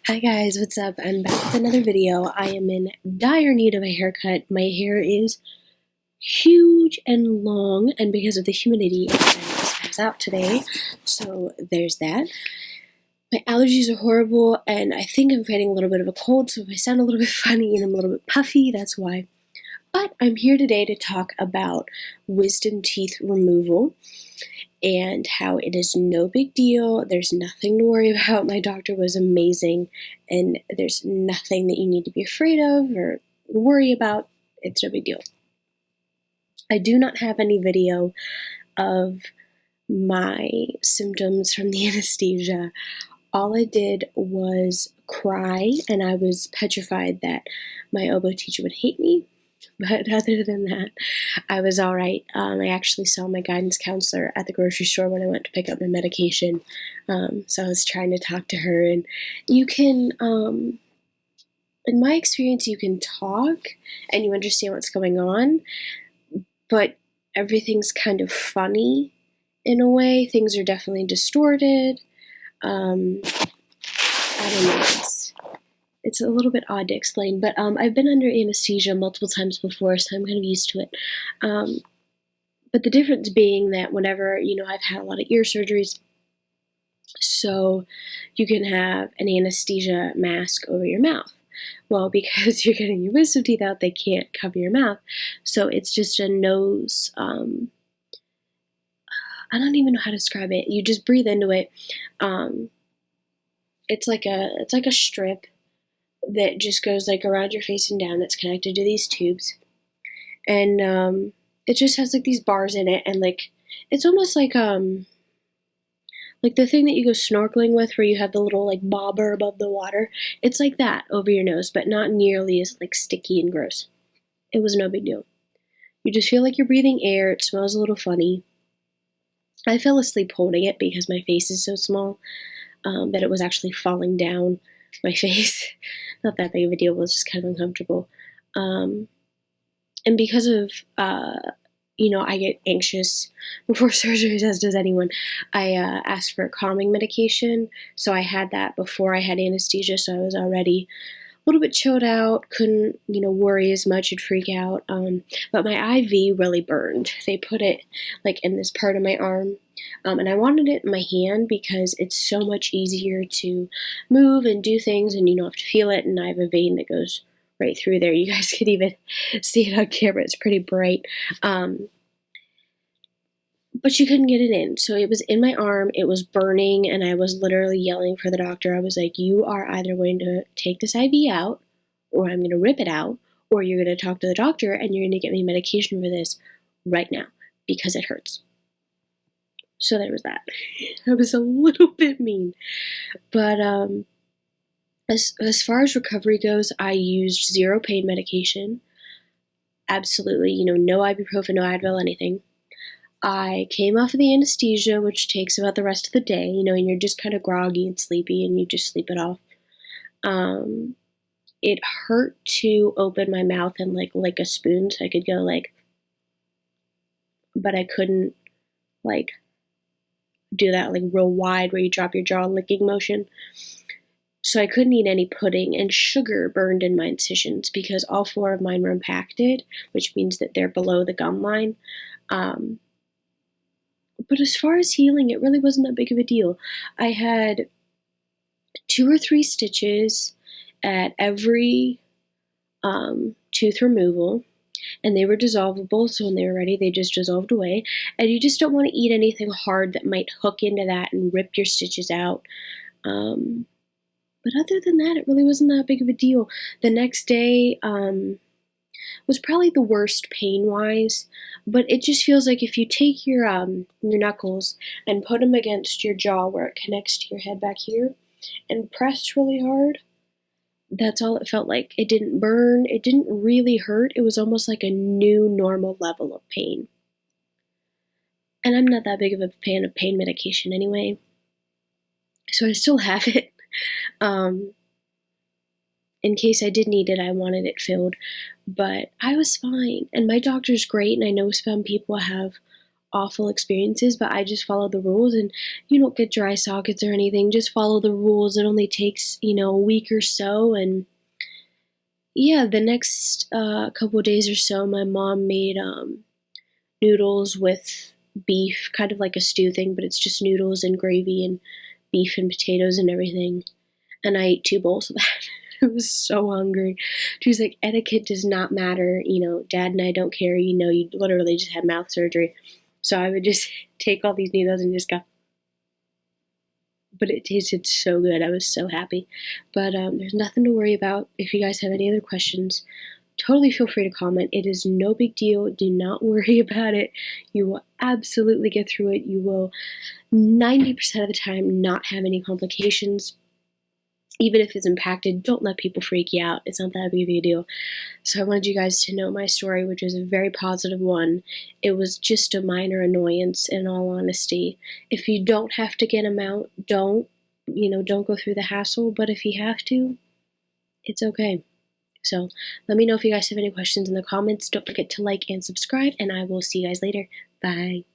Hi guys, what's up? I'm back with another video. I am in dire need of a haircut. My hair is huge and long, and because of the humidity, it kind of spans out today. So there's that. My allergies are horrible, and I think I'm fighting a little bit of a cold, so if I sound a little bit funny and I'm a little bit puffy, that's why. But I'm here today to talk about wisdom teeth removal and how it is no big deal. There's nothing to worry about. My doctor was amazing, and there's nothing that you need to be afraid of or worry about. It's no big deal. I do not have any video of my symptoms from the anesthesia. All I did was cry, and I was petrified that my oboe teacher would hate me. But other than that, I was all right. I actually saw my guidance counselor at the grocery store when I went to pick up my medication. So I was trying to talk to her, and you can, in my experience, you can talk and you understand what's going on, but everything's kind of funny in a way. Things are definitely distorted. I don't know. It's a little bit odd to explain, but I've been under anesthesia multiple times before, so I'm kind of used to it. But the difference being that whenever, I've had a lot of ear surgeries, so you can have an anesthesia mask over your mouth. Well, because you're getting your wisdom teeth out, they can't cover your mouth, so it's just a nose, I don't even know how to describe it. You just breathe into it. It's like a strip that just goes like around your face and down. That's connected to these tubes, and it just has like these bars in it, and like it's almost like the thing that you go snorkeling with, where you have the little like bobber above the water. It's like that over your nose, but not nearly as like sticky and gross. It was no big deal. You just feel like you're breathing air. It smells a little funny. I fell asleep holding it because my face is so small that it was actually falling down my face. Not that big of a deal, it was just kind of uncomfortable. And because of, I get anxious before surgeries, as does anyone, I asked for calming medication. So I had that before I had anesthesia, so I was already a little bit chilled out, couldn't, worry as much and freak out. But my IV really burned. They put it like in this part of my arm. And I wanted it in my hand because it's so much easier to move and do things, and you don't have to feel it. And I have a vein that goes right through there. You guys could even see it on camera. It's pretty bright. But she couldn't get it in. So it was in my arm. It was burning, and I was literally yelling for the doctor. I was like, you are either going to take this IV out, or I'm going to rip it out, or you're going to talk to the doctor, and you're going to get me medication for this right now because it hurts. So there was that. I was a little bit mean. But as far as recovery goes, I used zero pain medication. Absolutely, no ibuprofen, no Advil, anything. I came off of the anesthesia, which takes about the rest of the day, and you're just kind of groggy and sleepy, and you just sleep it off. It hurt to open my mouth and like a spoon, so I could go but I couldn't do that real wide where you drop your jaw licking motion. So I couldn't eat any pudding, and sugar burned in my incisions because all 4 of mine were impacted, which means that they're below the gum line. But as far as healing, it really wasn't that big of a deal. I had 2 or 3 stitches at every tooth removal, and they were dissolvable, so when they were ready, they just dissolved away. And you just don't want to eat anything hard that might hook into that and rip your stitches out. But other than that, it really wasn't that big of a deal. The next day was probably the worst pain-wise, but it just feels like if you take your knuckles and put them against your jaw where it connects to your head back here and press really hard, that's all it felt like. It didn't burn. It didn't really hurt. It was almost like a new normal level of pain. And I'm not that big of a fan of pain medication anyway, so I still have it. In case I did need it, I wanted it filled, but I was fine. And my doctor's great, and I know some people have awful experiences, but I just follow the rules, and you don't get dry sockets or anything. Just follow the rules. It only takes, a week or so, and yeah, the next couple of days or so, my mom made noodles with beef, kind of like a stew thing, but it's just noodles and gravy and beef and potatoes and everything. And I ate 2 bowls of that. I was so hungry. She was like, etiquette does not matter. Dad and I don't care. You literally just had mouth surgery. So I would just take all these noodles and just go. But it tasted so good. I was so happy. But there's nothing to worry about. If you guys have any other questions, totally feel free to comment. It is no big deal. Do not worry about it. You will absolutely get through it. You will 90% of the time not have any complications. Even if it's impacted, don't let people freak you out. It's not that big of a deal. So I wanted you guys to know my story, which is a very positive one. It was just a minor annoyance, in all honesty. If you don't have to get them out, don't go through the hassle. But if you have to, it's okay. So let me know if you guys have any questions in the comments. Don't forget to like and subscribe, and I will see you guys later. Bye.